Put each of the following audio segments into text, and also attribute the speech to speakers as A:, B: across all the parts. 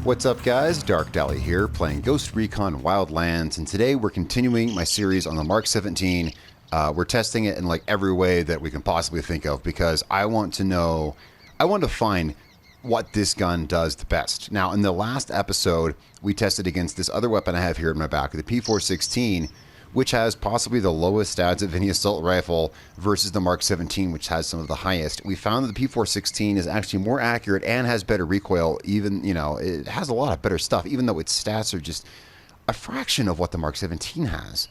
A: What's up guys, Darkdally here, playing Ghost Recon Wildlands, and today we're continuing my series on the MK-17. We're testing it in like every way that we can possibly think of, because I want to find what this gun does the best. Now, in the last episode, we tested against this other weapon I have here in my back, the P416, which has possibly the lowest stats of any assault rifle versus the MK-17, which has some of the highest. We found that the P416 is actually more accurate and has better recoil. Even, you know, it has a lot of better stuff, even though its stats are just a fraction of what the MK-17 has.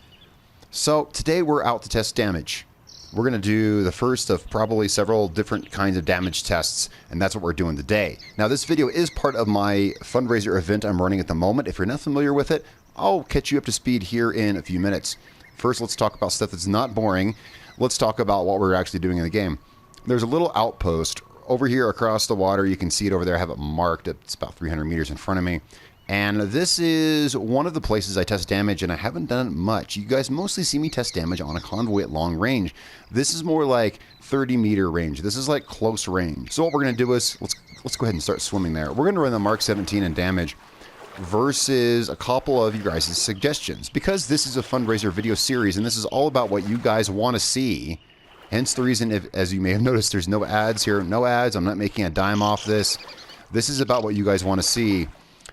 A: So today we're out to test damage. We're going to do the first of probably several different kinds of damage tests, and that's what we're doing today. Now, this video is part of my fundraiser event I'm running at the moment. If you're not familiar with it, I'll catch you up to speed here in a few minutes. First, let's talk about stuff that's not boring. Let's talk about what we're actually doing in the game. There's a little outpost over here across the water. You can see it over there. I have it marked. It's about 300 meters in front of me. And this is one of the places I test damage, and I haven't done much. You guys mostly see me test damage on a convoy at long range. This is more like 30-meter range. This is like close range. So what we're going to do is, let's go ahead and start swimming there. We're going to run the MK-17 in damage versus a couple of you guys' suggestions, because this is a fundraiser video series and this is all about what you guys want to see. Hence the reason, if, as you may have noticed, there's no ads here. No ads. I'm not making a dime off this. This is about what you guys want to see.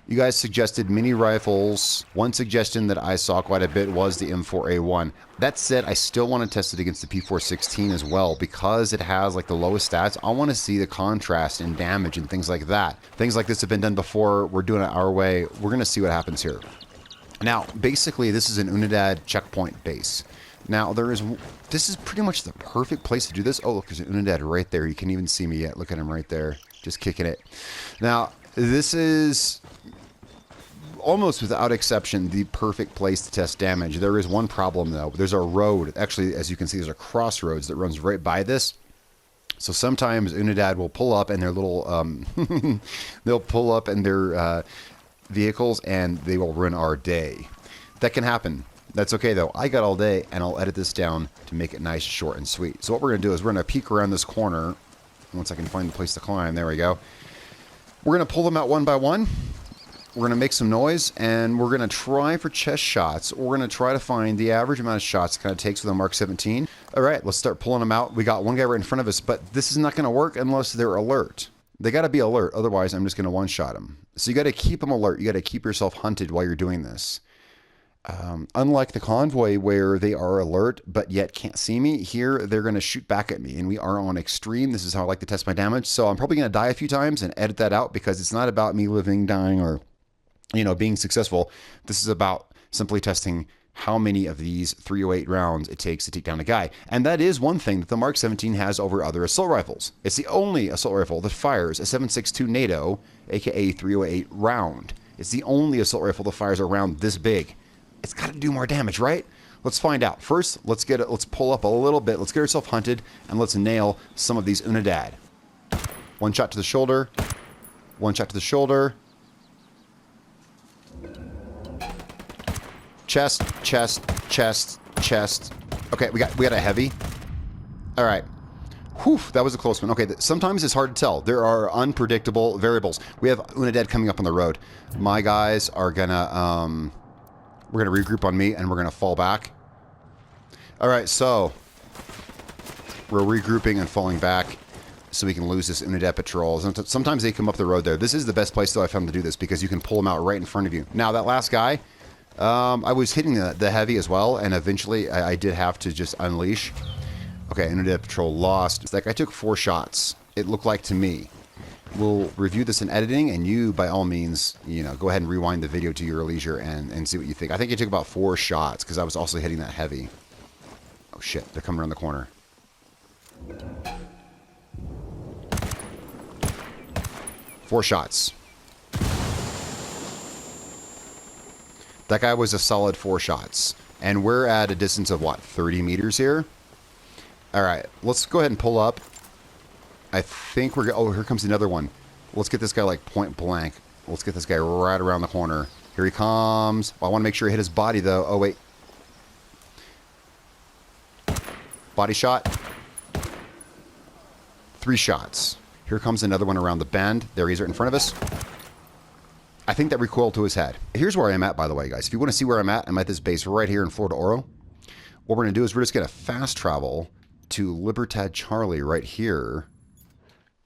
A: You guys suggested mini rifles. One suggestion that I saw quite a bit was the M4A1. That said, I still want to test it against the P416 as well, because it has like the lowest stats. I want to see the contrast in damage and things like that. Things like this have been done before. We're doing it our way. We're going to see what happens here. Now, basically, this is an Unidad checkpoint base. Now, this is pretty much the perfect place to do this. Oh, look, there's an Unidad right there. You can't even see me yet. Look at him right there, just kicking it. Now, this is almost without exception the perfect place to test damage. There is one problem though. There's a road. Actually, as you can see, there's a crossroads that runs right by this. So sometimes Unidad will pull up in their little they'll pull up in their vehicles and they will ruin our day. That can happen. That's okay though. I got all day, and I'll edit this down to make it nice, short, and sweet. So what we're going to do is we're going to peek around this corner. Once I can find the place to climb, there we go. We're going to pull them out one by one. We're going to make some noise, and we're going to try for chest shots. We're going to try to find the average amount of shots it kind of takes with a MK-17. All right, let's start pulling them out. We got one guy right in front of us, but this is not going to work unless they're alert. They got to be alert, otherwise I'm just going to one-shot them. So you got to keep them alert. You got to keep yourself hunted while you're doing this. Unlike the convoy where they are alert but yet can't see me, here they're going to shoot back at me, and we are on extreme. This is how I like to test my damage. So I'm probably going to die a few times and edit that out, because it's not about me living, dying, or being successful. This is about simply testing how many of these 308 rounds it takes to take down a guy. And that is one thing that the MK-17 has over other assault rifles. It's the only assault rifle that fires a 7.62 NATO, aka 308 round. It's the only assault rifle that fires a round this big. It's got to do more damage, right? Let's find out. First, let's pull up a little bit. Let's get ourselves hunted, and let's nail some of these Unidad. One shot to the shoulder. One shot to the shoulder. Chest, chest, chest, chest. Okay, we got a heavy. All right. Whew, that was a close one. Okay, sometimes it's hard to tell. There are unpredictable variables. We have Unidad coming up on the road. My guys are gonna we're gonna regroup on me, and we're gonna fall back. All right, so we're regrouping and falling back so we can lose this Unidad patrol. Sometimes they come up the road there. This is the best place though I found to do this, because you can pull them out right in front of you. Now that last guy, I was hitting the heavy as well, and eventually I did have to just unleash. Okay, Unidad patrol lost. It's like I took 4 shots, it looked like to me. We'll review this in editing, and you, by all means, go ahead and rewind the video to your leisure and see what you think. I think it took about 4 shots, because I was also hitting that heavy. Oh shit, they're coming around the corner. Four shots. That guy was a solid 4 shots. And we're at a distance of, what, 30 meters here? Alright, let's go ahead and pull up. I think we're... Oh, here comes another one. Let's get this guy, like, point blank. Let's get this guy right around the corner. Here he comes. Well, I want to make sure I hit his body, though. Oh, wait. Body shot. 3 shots. Here comes another one around the bend. There he is right in front of us. I think that recoiled to his head. Here's where I'm at, by the way, guys. If you want to see where I'm at this base right here in Florida Oro. What we're going to do is we're just going to fast travel to Libertad Charlie right here.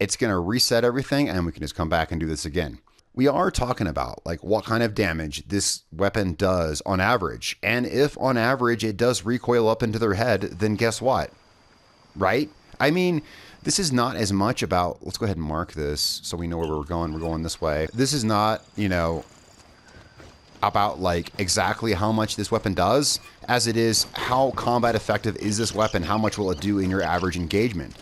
A: It's going to reset everything, and we can just come back and do this again. We are talking about like what kind of damage this weapon does on average. And if on average it does recoil up into their head, then guess what? Right? I mean, this is not as much about, let's go ahead and mark this so we know where we're going. We're going this way. This is not, you know, about like exactly how much this weapon does, as it is how combat effective is this weapon, how much will it do in your average engagement.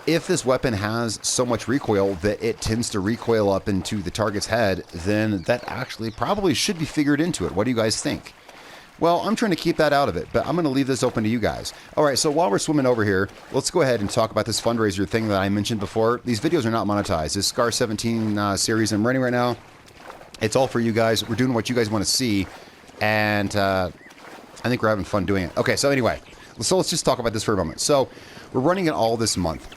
A: If this weapon has so much recoil that it tends to recoil up into the target's head, then that actually probably should be figured into it. What do you guys think? Well, I'm trying to keep that out of it, but I'm going to leave this open to you guys. All right, so while we're swimming over here, let's go ahead and talk about this fundraiser thing that I mentioned before. These videos are not monetized. This Scar 17 series I'm running right now, it's all for you guys. We're doing what you guys want to see, and I think we're having fun doing it. Okay, so anyway, so let's just talk about this for a moment. So we're running it all this month,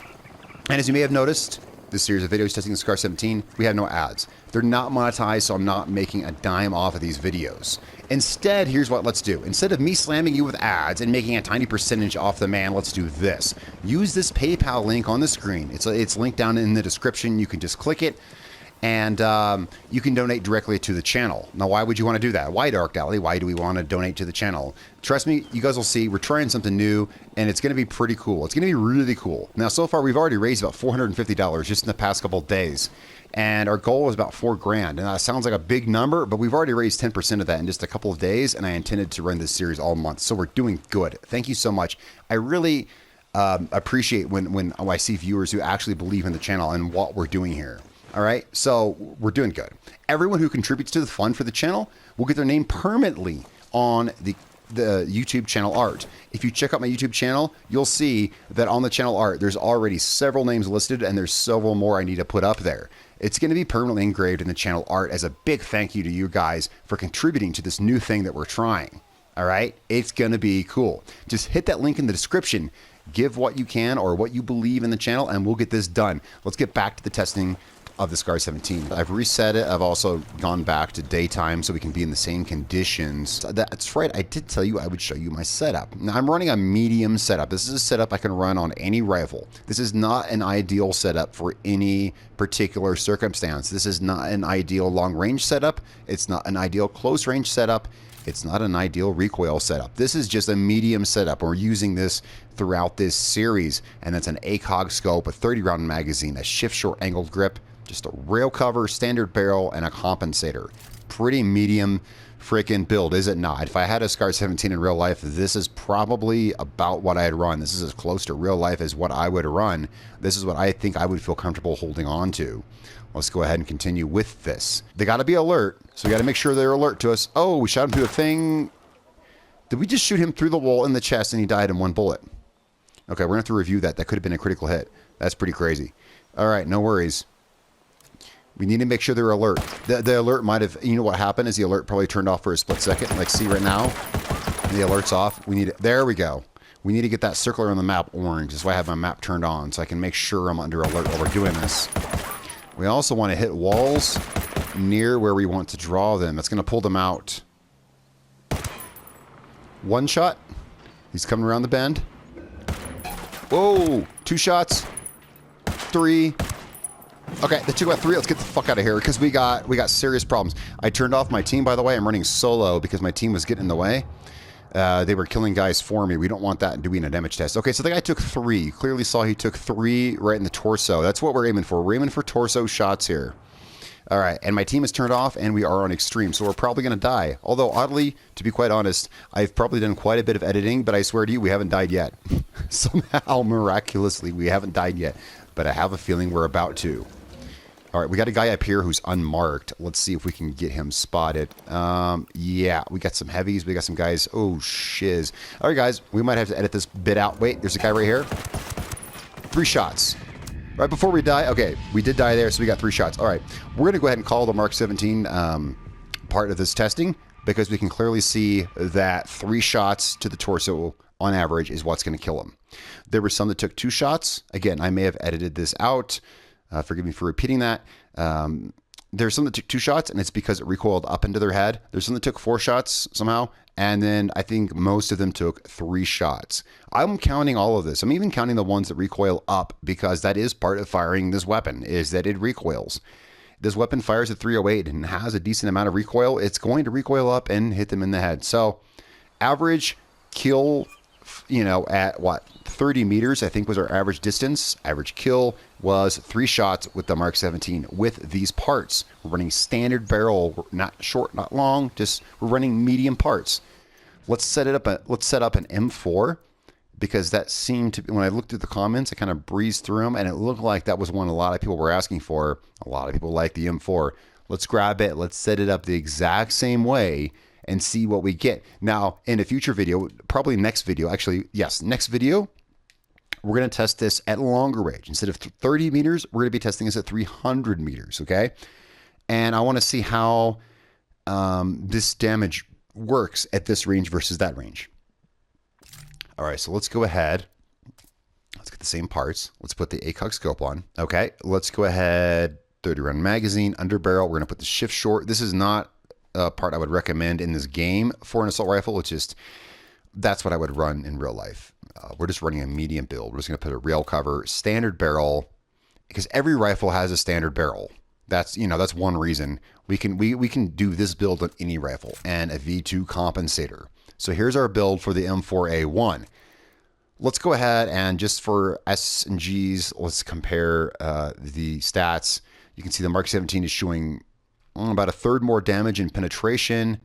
A: and as you may have noticed, this series of videos testing the Scar 17, we have no ads. They're not monetized, so I'm not making a dime off of these videos. Instead, here's what let's do. Instead of me slamming you with ads and making a tiny percentage off the man, let's do this. Use this PayPal link on the screen. It's linked down in the description. You can just click it, and you can donate directly to the channel. Now, why would you want to do that? Why Darkdally? Why do we want to donate to the channel? Trust me, you guys will see. We're trying something new, and it's going to be pretty cool. It's going to be really cool. Now, so far, we've already raised about $450 just in the past couple of days, and our goal is about $4,000. And that sounds like a big number, but we've already raised 10% of that in just a couple of days, and I intended to run this series all month, so we're doing good. Thank you so much. I really appreciate when I see viewers who actually believe in the channel and what we're doing here. All right, so we're doing good. Everyone who contributes to the fund for the channel will get their name permanently on the YouTube channel art. If you check out my YouTube channel, you'll see that on the channel art, there's already several names listed, and there's several more I need to put up there. It's going to be permanently engraved in the channel art as a big thank you to you guys for contributing to this new thing that we're trying. All right, it's going to be cool. Just hit that link in the description. Give what you can or what you believe in the channel, and we'll get this done. Let's get back to the testing of the Scar 17. I've reset it. I've also gone back to daytime so we can be in the same conditions. That's right. I did tell you I would show you my setup. Now I'm running a medium setup. This is a setup I can run on any rifle. This is not an ideal setup for any particular circumstance. This is not an ideal long range setup. It's not an ideal close range setup. It's not an ideal recoil setup. This is just a medium setup. We're using this throughout this series, and that's an ACOG scope, a 30-round magazine, a shift short angled grip, just a rail cover, standard barrel, and a compensator. Pretty medium freaking build, is it not? If I had a Scar 17 in real life, this is probably about what I'd run. This is as close to real life as what I would run. This is what I think I would feel comfortable holding on to. Let's go ahead and continue with this. They got to be alert, so we got to make sure they're alert to us. Oh, we shot him through a thing. Did we just shoot him through the wall in the chest and he died in one bullet? Okay, we're going to have to review that. That could have been a critical hit. That's pretty crazy. All right, no worries. We need to make sure they're alert. The alert might have, you know what happened is the alert probably turned off for a split second. Like, see right now, the alert's off. We need it. There we go. We need to get that circular on the map orange. That's why I have my map turned on, so I can make sure I'm under alert while we're doing this. We also want to hit walls near where we want to draw them. That's going to pull them out. One shot. He's coming around the bend. Whoa! 2 shots. 3. Okay, the 2 got 3. Let's get the fuck out of here because we got serious problems. I turned off my team, by the way. I'm running solo because my team was getting in the way. They were killing guys for me. We don't want that doing a damage test. Okay, so the guy took 3. Clearly saw he took 3 right in the torso. That's what we're aiming for. We're aiming for torso shots here. All right, and my team is turned off, and we are on extreme, so we're probably going to die. Although, oddly, to be quite honest, I've probably done quite a bit of editing, but I swear to you, we haven't died yet. Somehow, miraculously, we haven't died yet, but I have a feeling we're about to. All right, we got a guy up here who's unmarked. Let's see if we can get him spotted. Yeah, we got some heavies. We got some guys. Oh, shiz. All right, guys, we might have to edit this bit out. Wait, there's a guy right here. 3 shots. Right before we die. Okay, we did die there, so we got 3 shots. All right, we're going to go ahead and call the Mark 17 part of this testing because we can clearly see that 3 shots to the torso on average is what's going to kill him. There were some that took 2 shots. Again, I may have edited this out. Forgive me for repeating that. there's some that took 2 shots, and it's because it recoiled up into their head. There's some that took 4 shots somehow, and then I think most of them took 3 shots. I'm counting all of this. I'm even counting the ones that recoil up, because that is part of firing this weapon, is that it recoils. This weapon fires at 308 and has a decent amount of recoil. It's going to recoil up and hit them in the head. So average kill, at what, 30 meters, I think was our average distance. Average kill was 3 shots with the Mark 17 with these parts. We're running standard barrel, not short, not long, just we're running medium parts. Let's set up an M4, because that seemed to be, when I looked at the comments, I kind of breezed through them, and it looked like that was one a lot of people were asking for. A lot of people like the M4. Let's grab it. Let's set it up the exact same way and see what we get. Now, in a future video, probably next video, next video, we're going to test this at longer range. Instead of 30 meters, we're going to be testing this at 300 meters, okay? And I want to see how this damage works at this range versus that range. All right, so let's go ahead. Let's get the same parts. Let's put the ACOG scope on. Okay, let's go ahead. 30 round magazine, under barrel. We're going to put the shift short. This is not a part I would recommend in this game for an assault rifle. It's just, that's what I would run in real life. We're just running a medium build. We're just going to put a rail cover, standard barrel, because every rifle has a standard barrel. That's one reason we can do this build on any rifle, and a V2 compensator. So here's our build for the M4A1. Let's go ahead and just for S and Gs, let's compare the stats. You can see the Mark 17 is showing about 1/3 more damage and penetration,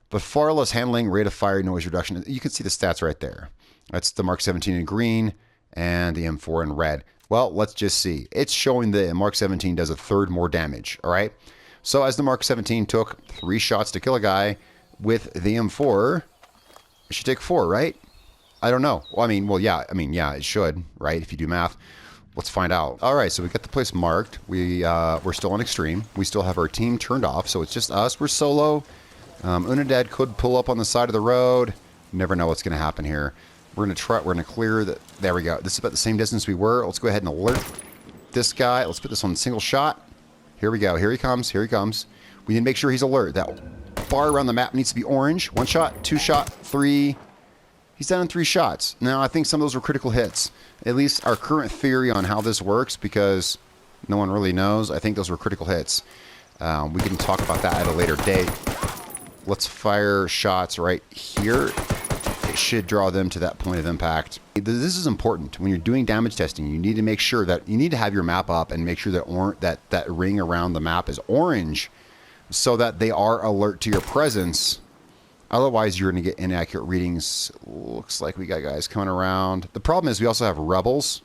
A: but far less handling, rate of fire, noise reduction. You can see the stats right there. That's the Mark 17 in green and the M4 in red. Well, let's just see. It's showing the Mark 17 does 1/3 more damage, all right? So as the Mark 17 took 3 shots to kill a guy, with the M4, it should take 4, right? I don't know. Well, yeah, it should, right? If you do math. Let's find out. All right, so we got the place marked. We're still on extreme. We still have our team turned off, so it's just us. We're solo. Unidad could pull up on the side of the road. Never know what's going to happen here. We're going to clear the, there we go. This is about the same distance we were. Let's go ahead and alert this guy. Let's put this on single shot. Here we go. Here he comes. Here he comes. We need to make sure he's alert. That bar around the map needs to be orange. 1 shot, 2 shot, 3. He's down in 3 shots. Now, I think some of those were critical hits. At least our current theory on how this works, because no one really knows. I think those were critical hits. We can talk about that at a later date. Let's fire shots right here. It should draw them to that point of impact. This is important. When you're doing damage testing, you need to make sure that you need to have your map up and make sure that that ring around the map is orange, so that they are alert to your presence. Otherwise, you're going to get inaccurate readings. Looks like we got guys coming around. The problem is we also have rebels.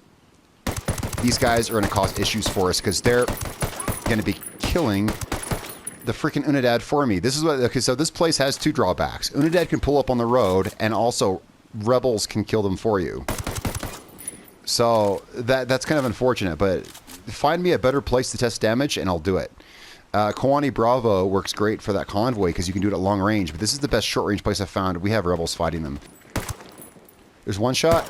A: These guys are going to cause issues for us because they're going to be killing the freaking Unidad for me. This is what, okay, so this place has 2 drawbacks. Unidad can pull up on the road, and also rebels can kill them for you. So that's kind of unfortunate, but find me a better place to test damage and I'll do it. Kawani Bravo works great for that convoy because you can do it at long range, but this is the best short range place I've found. We have rebels fighting them. There's 1 shot.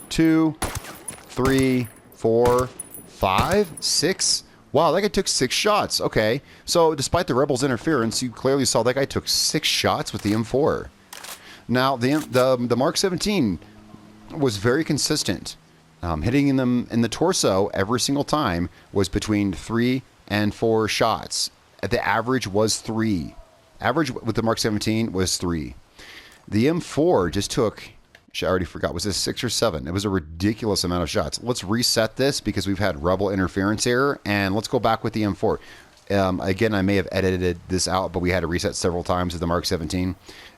A: Two, 3, 4, 5, 6. Wow, that guy took 6 shots. Okay, so despite the rebels' interference, you clearly saw that guy took 6 shots with the M4. Now, the Mark 17 was very consistent. Hitting them in the torso every single time was between 3 and 4 shots. The average was 3. Average with the Mark 17 was 3. The M4 just took, I already forgot, was this 6 or 7? It was a ridiculous amount of shots. Let's reset this because we've had rebel interference here, and let's go back with the M4. Again, I may have edited this out, but we had to reset several times with the Mark 17.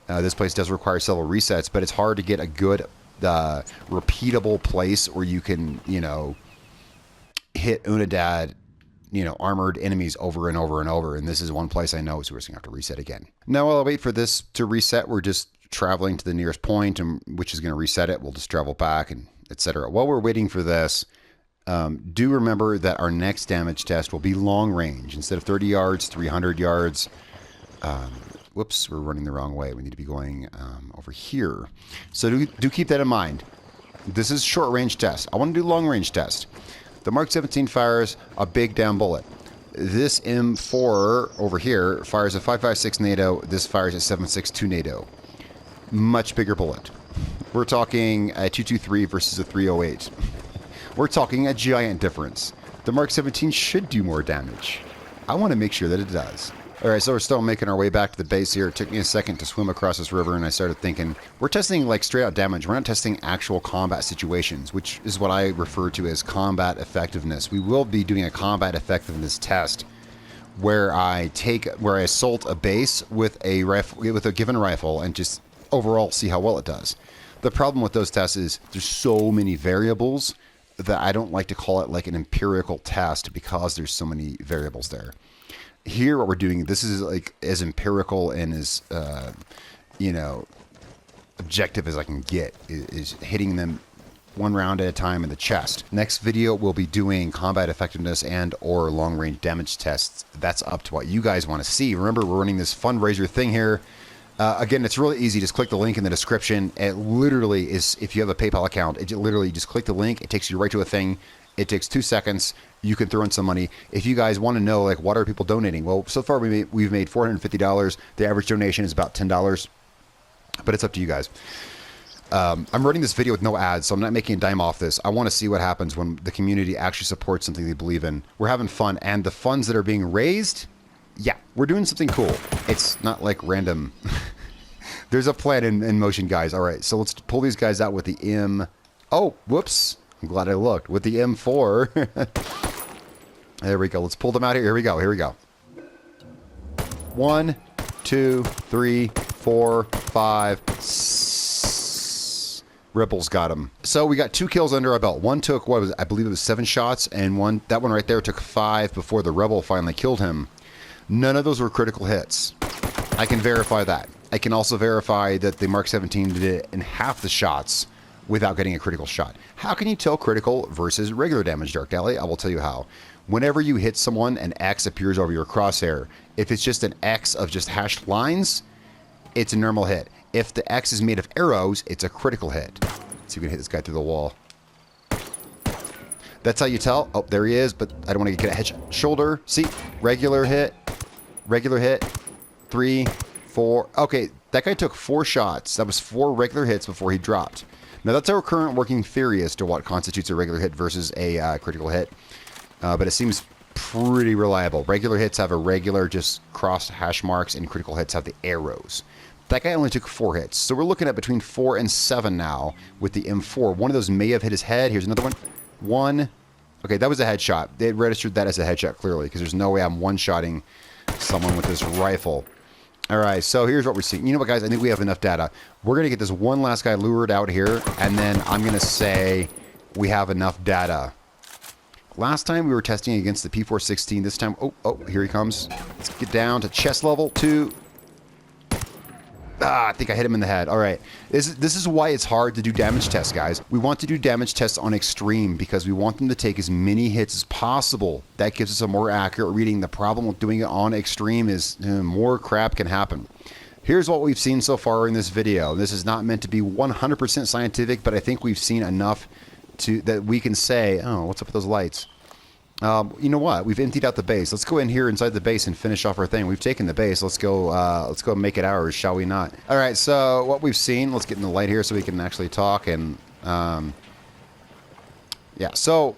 A: This place does require several resets, but it's hard to get a good repeatable place where you can, hit Unidad, armored enemies over and over and over. And this is one place I know, so we're just gonna have to reset again. Now, while I wait for this to reset, we're just traveling to the nearest point, and which is gonna reset it. We'll just travel back and etc. While we're waiting for this, do remember that our next damage test will be long range. Instead of 30 yards, 300 yards. Whoops, we're running the wrong way. We need to be going over here. So do keep that in mind. This is short range test. I want to do long range test. The Mark 17 fires a big damn bullet. This M4 over here fires a 5.56 NATO. This fires a 7.62 NATO. Much bigger bullet. We're talking a 223 versus a 308. We're talking a giant difference. The Mark 17 should do more damage. I want to make sure that it does. Alright, so we're still making our way back to the base here. It took me a second to swim across this river, and I started thinking, we're testing like straight out damage. We're not testing actual combat situations, which is what I refer to as combat effectiveness. We will be doing a combat effectiveness test where I assault a base with a rifle, with a given rifle, and just overall see how well it does. The problem with those tests is there's so many variables that I don't like to call it like an empirical test because there's so many variables there. Here, what we're doing, this is like as empirical and as, objective as I can get, is hitting them one round at a time in the chest. Next video, we'll be doing combat effectiveness and or long-range damage tests. That's up to what you guys want to see. Remember, we're running this fundraiser thing here. Again, it's really easy. Just click the link in the description. It literally is, if you have a PayPal account, it literally just click the link. It takes you right to a thing. It takes 2 seconds. You can throw in some money. If you guys want to know, like, what are people donating? Well, so far we've made $450. The average donation is about $10, but it's up to you guys. I'm running this video with no ads, so I'm not making a dime off this. I want to see what happens when the community actually supports something they believe in. We're having fun, and the funds that are being raised, yeah, we're doing something cool. It's not like random. There's a plan in motion, guys. All right, so let's pull these guys out with the M. Oh, whoops. I'm glad I looked. With the M4. There we go. Let's pull them out here. Here we go. Here we go. 1, 2, 3, 4, 5, 6. Ripples got him. So we got 2 kills under our belt. One took, what was it? I believe it was 7 shots, and that one right there took 5 before the rebel finally killed him. None of those were critical hits. I can verify that. I can also verify that the Mark 17 did it in half the shots without getting a critical shot. How can you tell critical versus regular damage, Darkdally? I will tell you how. Whenever you hit someone, an X appears over your crosshair. If it's just an X of just hashed lines, it's a normal hit. If the X is made of arrows, it's a critical hit. Let's see if we can hit this guy through the wall. That's how you tell. Oh, there he is, but I don't want to get a head shoulder. See, regular hit, 3, 4. Okay, that guy took 4 shots. That was 4 regular hits before he dropped. Now, that's our current working theory as to what constitutes a regular hit versus a critical hit. But it seems pretty reliable. Regular hits have a regular, just crossed hash marks, and critical hits have the arrows. That guy only took 4 hits. So we're looking at between 4 and 7 now with the M4. One of those may have hit his head. Here's another one. 1. Okay, that was a headshot. They registered that as a headshot, clearly, because there's no way I'm one-shotting someone with this rifle. All right, so here's what we're seeing. You know what, guys? I think we have enough data. We're going to get this one last guy lured out here, and then I'm going to say we have enough data. Last time we were testing against the P416. This time, oh, here he comes. Let's get down to chest level 2. I think I hit him in the head. All right. This is why it's hard to do damage tests, guys. We want to do damage tests on extreme because we want them to take as many hits as possible. That gives us a more accurate reading. The problem with doing it on extreme is more crap can happen. Here's what we've seen so far in this video. This is not meant to be 100% scientific, but I think we've seen enough that we can say, oh, what's up with those lights? You know what? We've emptied out the base. Let's go in here inside the base and finish off our thing. We've taken the base. Let's go make it ours, shall we not? All right. So what we've seen. Let's get in the light here so we can actually talk. And yeah. So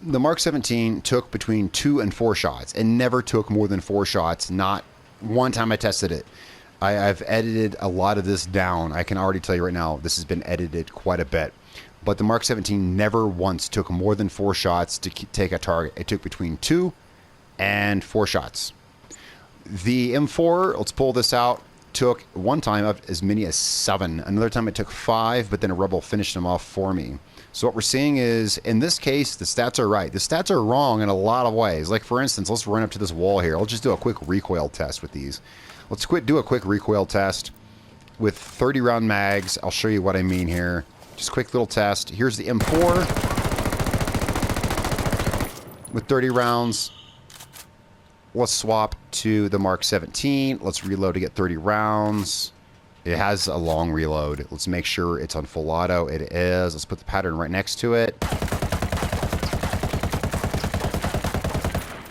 A: the Mark 17 took between 2 and 4 shots, and never took more than 4 shots. Not one time I tested it. I've edited a lot of this down. I can already tell you right now, this has been edited quite a bit. But the Mark 17 never once took more than 4 shots to take a target. It took between 2 and 4 shots. The M4, let's pull this out, took one time of as many as 7. Another time it took 5, but then a rebel finished them off for me. So what we're seeing is, in this case, the stats are right. The stats are wrong in a lot of ways. Like, for instance, let's run up to this wall here. I'll just do a quick recoil test with these. Let's do a quick recoil test with 30-round mags. I'll show you what I mean here. Just a quick little test. Here's the M4 with 30 rounds. Let's swap to the Mark 17. Let's reload to get 30 rounds. It has a long reload. Let's make sure it's on full auto. It is. Let's put the pattern right next to it.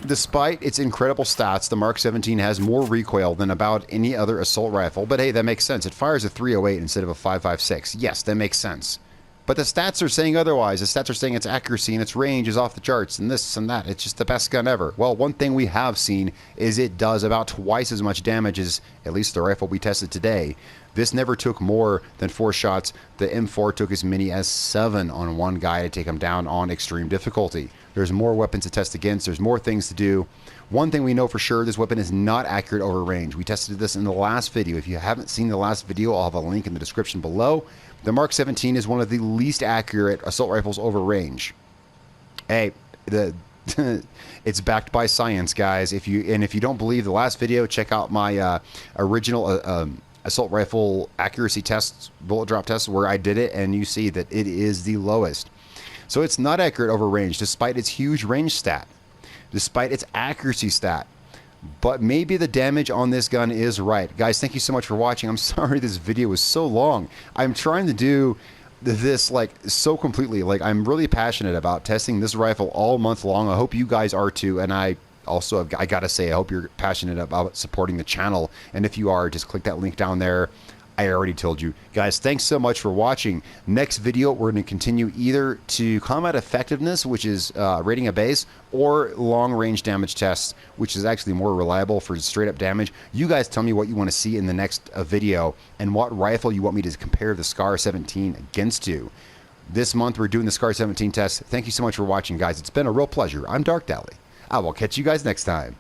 A: Despite its incredible stats, the Mark 17 has more recoil than about any other assault rifle. But hey, that makes sense. It fires a 308 instead of a 5.56. Yes, that makes sense. But the stats are saying otherwise. The stats are saying its accuracy and its range is off the charts and this and that. It's just the best gun ever. Well, one thing we have seen is it does about twice as much damage as at least the rifle we tested today. This never took more than 4 shots. The M4 took as many as 7 on one guy to take him down on extreme difficulty. There's more weapons to test against. There's more things to do. One thing we know for sure, this weapon is not accurate over range. We tested this in the last video. If you haven't seen the last video, I'll have a link in the description below. The Mark 17 is one of the least accurate assault rifles over range. Hey, it's backed by science, guys. If you don't believe the last video, check out my original assault rifle accuracy tests, bullet drop tests, where I did it, and you see that it is the lowest. So it's not accurate over range, despite its huge range stat, despite its accuracy stat. But maybe the damage on this gun is right. Guys, thank you so much for watching. I'm sorry this video was so long. I'm trying to do this like so completely. Like, I'm really passionate about testing this rifle all month long. I hope you guys are too. And I gotta say, I hope you're passionate about supporting the channel. And if you are, just click that link down there. I already told you. Guys, thanks so much for watching. Next video, we're going to continue either to combat effectiveness, which is rating a base, or long-range damage tests, which is actually more reliable for straight-up damage. You guys tell me what you want to see in the next video and what rifle you want me to compare the Scar 17 against to. This month, we're doing the Scar 17 test. Thank you so much for watching, guys. It's been a real pleasure. I'm Darkdally. I will catch you guys next time.